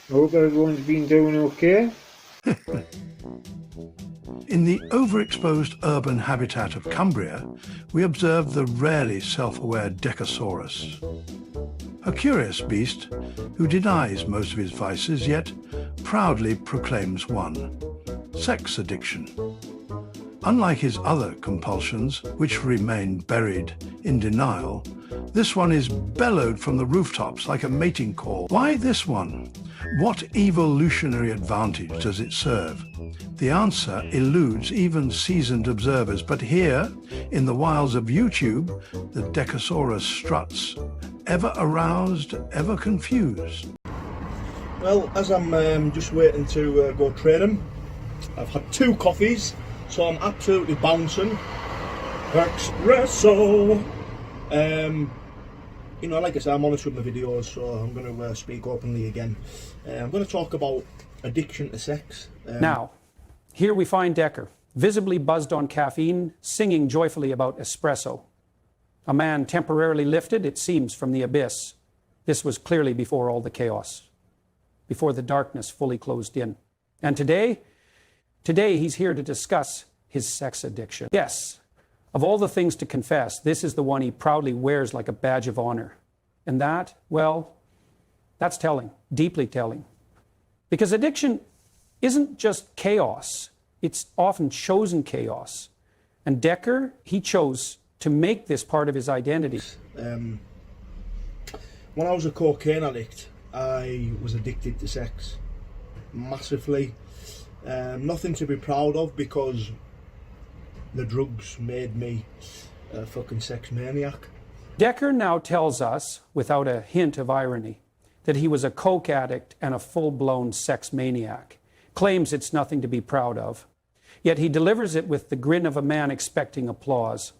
Hope everyone's been doing okay. In the overexposed urban habitat of Cumbria, we observe the rarely self-aware Decosaurus, a curious beast who denies most of his vices, yet proudly proclaims one: sex addiction. Unlike his other compulsions, which remain buried in denial, this one is bellowed from the rooftops like a mating call. Why this one? What evolutionary advantage does it serve? The answer eludes even seasoned observers, but here, in the wilds of YouTube, the Decosaurus struts, ever aroused, ever confused. Well, as I'm just waiting to go train him, I've had 2 coffees, so I'm absolutely bouncing. Espresso! You know, like I said, I'm honest with my videos, so I'm going to speak openly again. I'm going to talk about addiction to sex. Now, here we find Decker, visibly buzzed on caffeine, singing joyfully about espresso. A man temporarily lifted, it seems, from the abyss. This was clearly before all the chaos, before the darkness fully closed in. And today he's here to discuss his sex addiction. Yes, of all the things to confess, this is the one he proudly wears like a badge of honor. And that, well, that's telling, deeply telling. Because addiction isn't just chaos, it's often chosen chaos. And Decker, he chose to make this part of his identity. When I was a cocaine addict, I was addicted to sex, massively. Nothing to be proud of, because the drugs made me a fucking sex maniac. Decker now tells us, without a hint of irony, that he was a coke addict and a full-blown sex maniac. Claims it's nothing to be proud of. Yet he delivers it with the grin of a man expecting applause.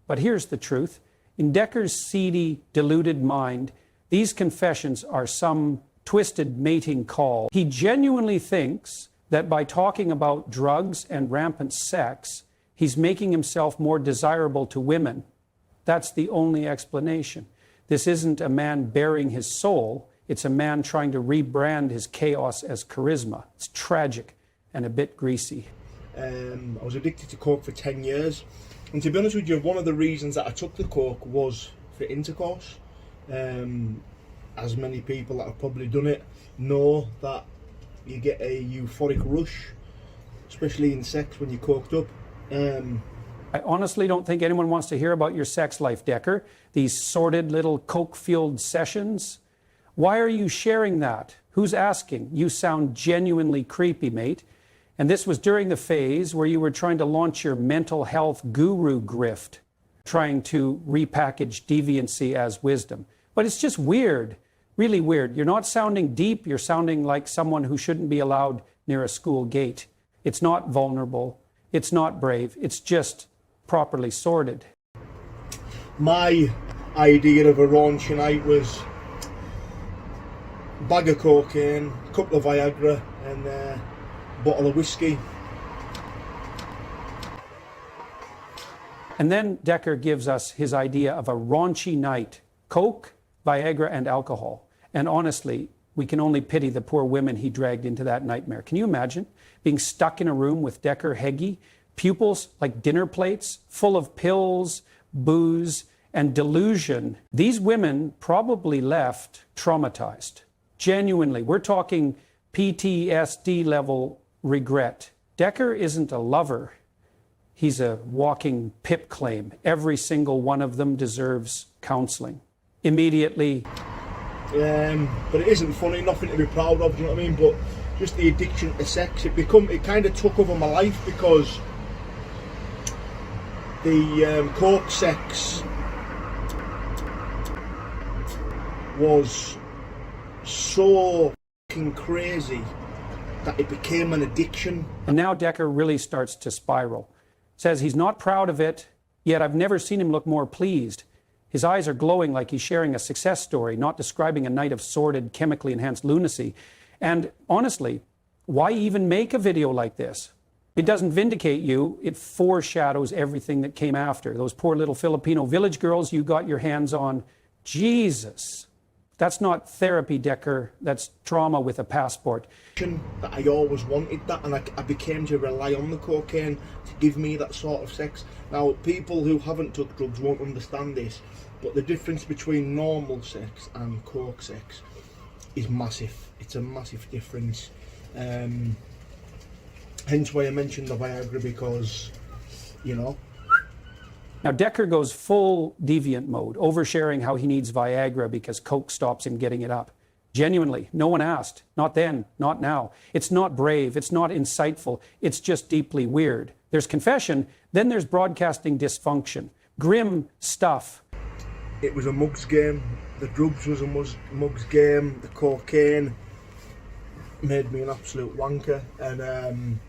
But here's the truth. In Decker's seedy, deluded mind, these confessions are some twisted mating call. He genuinely thinks that by talking about drugs and rampant sex, he's making himself more desirable to women. That's the only explanation. This isn't a man bearing his soul. It's a man trying to rebrand his chaos as charisma. It's tragic and a bit greasy. I was addicted to coke for 10 years. And to be honest with you, one of the reasons that I took the coke was for intercourse. As many people that have probably done it know that you get a euphoric rush, especially in sex when you're coked up. I honestly don't think anyone wants to hear about your sex life, Decker. These sordid little coke-fueled sessions. Why are you sharing that? Who's asking? You sound genuinely creepy, mate. And this was during the phase where you were trying to launch your mental health guru grift, trying to repackage deviancy as wisdom. But it's just weird, really weird. You're not sounding deep, you're sounding like someone who shouldn't be allowed near a school gate. It's not vulnerable, it's not brave, it's just properly sordid. My idea of a raunchy night was a bag of cocaine, a couple of Viagra, and a bottle of whiskey. And then Decker gives us his idea of a raunchy night: coke, Viagra, and alcohol. And honestly, we can only pity the poor women he dragged into that nightmare. Can you imagine being stuck in a room with Decca Heggie, pupils like dinner plates, full of pills, booze, and delusion? These women probably left traumatized. Genuinely, we're talking PTSD level regret. Decker isn't a lover. He's a walking PIP claim. Every single one of them deserves counseling. Immediately. But it isn't funny, nothing to be proud of, do you know what I mean? But just the addiction to sex, it kind of took over my life, because the coke sex was so fucking crazy that it became an addiction. And now Decker really starts to spiral. Says he's not proud of it, yet I've never seen him look more pleased. His eyes are glowing like he's sharing a success story, not describing a night of sordid, chemically enhanced lunacy. And honestly, why even make a video like this? It doesn't vindicate you, it foreshadows everything that came after. Those poor little Filipino village girls you got your hands on. Jesus. That's not therapy, Decker. That's trauma with a passport. That I always wanted that, and I became to rely on the cocaine to give me that sort of sex. Now, people who haven't took drugs won't understand this, but the difference between normal sex and coke sex is massive. It's a massive difference. Hence why I mentioned the Viagra, because, you know. Now, Decker goes full deviant mode, oversharing how he needs Viagra because coke stops him getting it up. Genuinely, no one asked. Not then, not now. It's not brave, it's not insightful, it's just deeply weird. There's confession, then there's broadcasting dysfunction. Grim stuff. It was a mug's game. The drugs was a mug's game. The cocaine made me an absolute wanker, and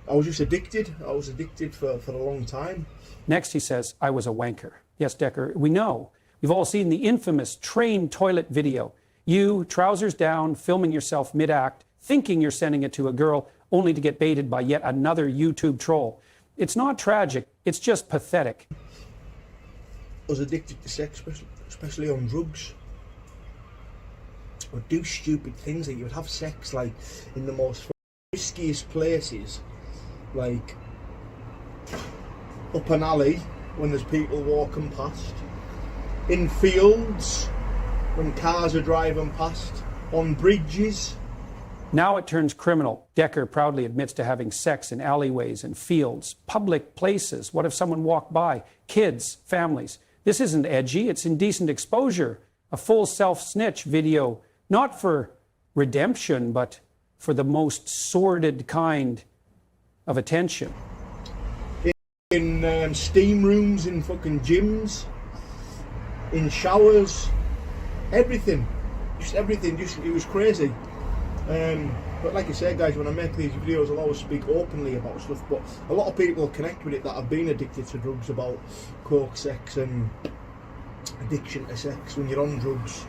I was just addicted. I was addicted for a long time. Next, he says, I was a wanker. Yes, Decker, we know. We've all seen the infamous train toilet video. You, trousers down, filming yourself mid-act, thinking you're sending it to a girl, only to get baited by yet another YouTube troll. It's not tragic, it's just pathetic. I was addicted to sex, especially on drugs. I would do stupid things, like you would have sex like in the most riskiest places, like up an alley when there's people walking past, in fields when cars are driving past, on bridges. Now it turns criminal. Decker proudly admits to having sex in alleyways and fields, public places. What if someone walked by? Kids, families. This isn't edgy, it's indecent exposure. A full self-snitch video, not for redemption, but for the most sordid kind of attention. In steam rooms, in fucking gyms, in showers, everything. Just everything, it was crazy. But like I said, guys, when I make these videos, I'll always speak openly about stuff, but a lot of people connect with it that have been addicted to drugs, about coke, sex, and addiction to sex when you're on drugs.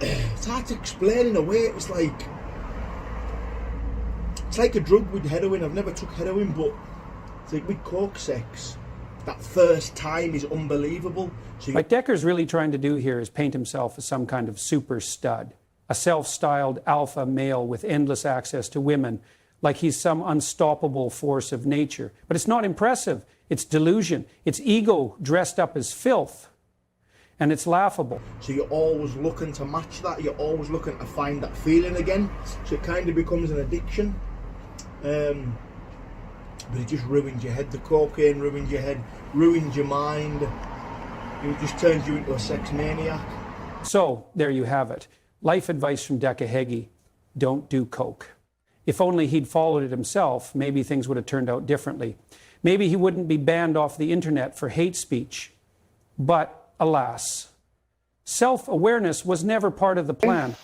It's hard to explain in a way. It's like a drug with heroin. I've never took heroin, but it's like with coke, sex, that first time is unbelievable. So what Decker's really trying to do here is paint himself as some kind of super stud, a self-styled alpha male with endless access to women, like he's some unstoppable force of nature. But it's not impressive. It's delusion. It's ego dressed up as filth. And it's laughable. So you're always looking to match that. You're always looking to find that feeling again. So it kind of becomes an addiction. But it just ruins your head. The cocaine ruins your head, ruins your mind. It just turns you into a sex maniac. So there you have it. Life advice from Decca Heggie: don't do coke. If only he'd followed it himself, maybe things would have turned out differently. Maybe he wouldn't be banned off the internet for hate speech. But alas, self-awareness was never part of the plan.